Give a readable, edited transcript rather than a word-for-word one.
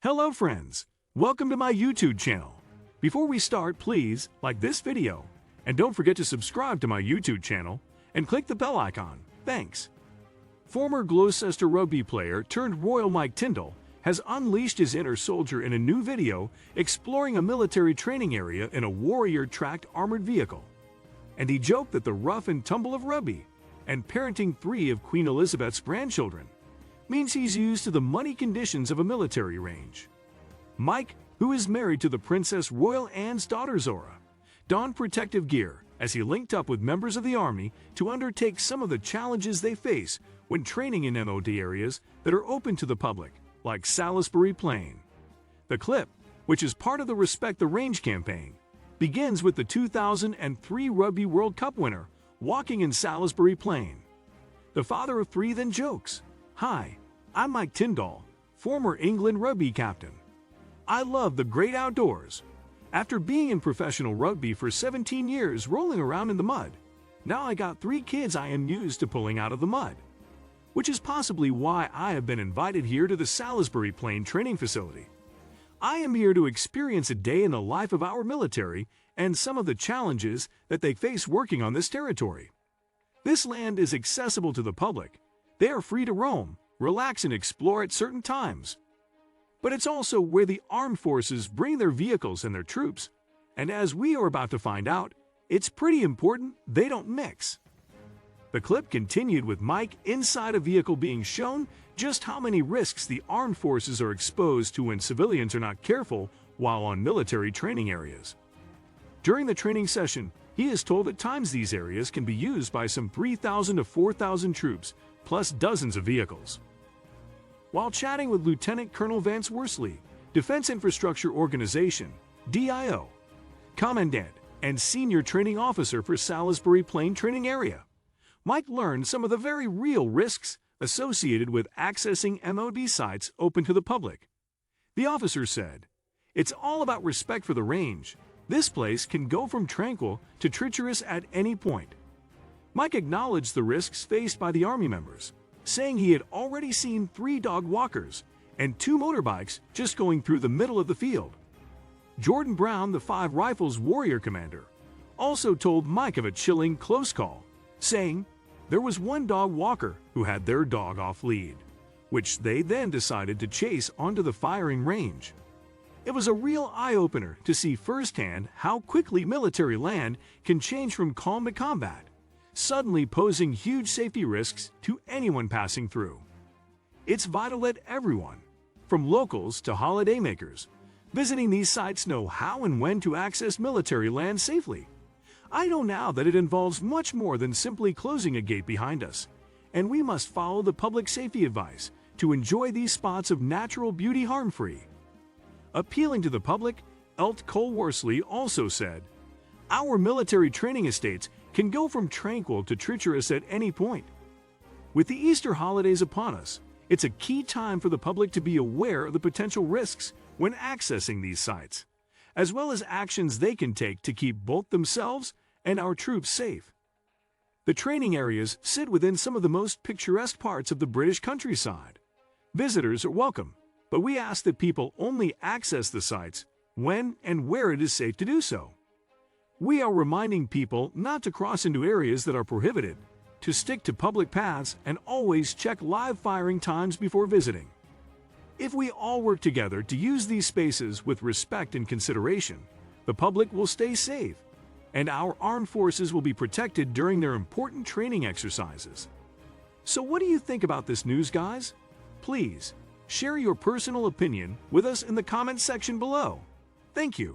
Hello friends, welcome to my YouTube channel. Before we start, please like this video and don't forget to subscribe to my YouTube channel and click the bell icon. Thanks. Former Gloucester rugby player turned royal Mike Tindall has unleashed his inner soldier in a new video exploring a military training area in a warrior-tracked armored vehicle. And he joked that the rough and tumble of rugby and parenting 3 of Queen Elizabeth's grandchildren means he's used to the muddy conditions of a military range. Mike, who is married to the Princess Royal Anne's daughter Zora, donned protective gear as he linked up with members of the army to undertake some of the challenges they face when training in MOD areas that are open to the public, like Salisbury Plain. The clip, which is part of the Respect the Range campaign, begins with the 2003 Rugby World Cup winner walking in Salisbury Plain. The father of 3 then jokes, "Hi, I'm Mike Tindall, former England rugby captain. I love the great outdoors. After being in professional rugby for 17 years rolling around in the mud, now I got 3 kids I am used to pulling out of the mud. Which is possibly why I have been invited here to the Salisbury Plain training facility. I am here to experience a day in the life of our military and some of the challenges that they face working on this territory. This land is accessible to the public. They are free to roam, relax and explore at certain times. But it's also where the armed forces bring their vehicles and their troops. And as we are about to find out, it's pretty important they don't mix." The clip continued with Mike inside a vehicle being shown just how many risks the armed forces are exposed to when civilians are not careful while on military training areas. During the training session, he is told at times these areas can be used by some 3,000 to 4,000 troops, plus dozens of vehicles. While chatting with Lieutenant Colonel Vance Worsley, Defense Infrastructure Organization, DIO, Commandant and Senior Training Officer for Salisbury Plain Training Area, Mike learned some of the very real risks associated with accessing MOD sites open to the public. The officer said, "It's all about respect for the range. This place can go from tranquil to treacherous at any point." Mike acknowledged the risks faced by the Army members, saying he had already seen 3 dog walkers and 2 motorbikes just going through the middle of the field. Jordan Brown, the 5 Rifles warrior commander, also told Mike of a chilling close call, saying there was one dog walker who had their dog off lead, which they then decided to chase onto the firing range. It was a real eye-opener to see firsthand how quickly military land can change from calm to combat, suddenly posing huge safety risks to anyone passing through. It's vital that everyone, from locals to holidaymakers, visiting these sites know how and when to access military land safely. I know now that it involves much more than simply closing a gate behind us, and we must follow the public safety advice to enjoy these spots of natural beauty harm-free. Appealing to the public, Lt. Col Worsley also said, "Our military training estates can go from tranquil to treacherous at any point. With the Easter holidays upon us, it's a key time for the public to be aware of the potential risks when accessing these sites, as well as actions they can take to keep both themselves and our troops safe." The training areas sit within some of the most picturesque parts of the British countryside. Visitors are welcome, but we ask that people only access the sites when and where it is safe to do so. We are reminding people not to cross into areas that are prohibited, to stick to public paths, and always check live firing times before visiting. If we all work together to use these spaces with respect and consideration, the public will stay safe, and our armed forces will be protected during their important training exercises. So what do you think about this news, guys? Please share your personal opinion with us in the comments section below. Thank you.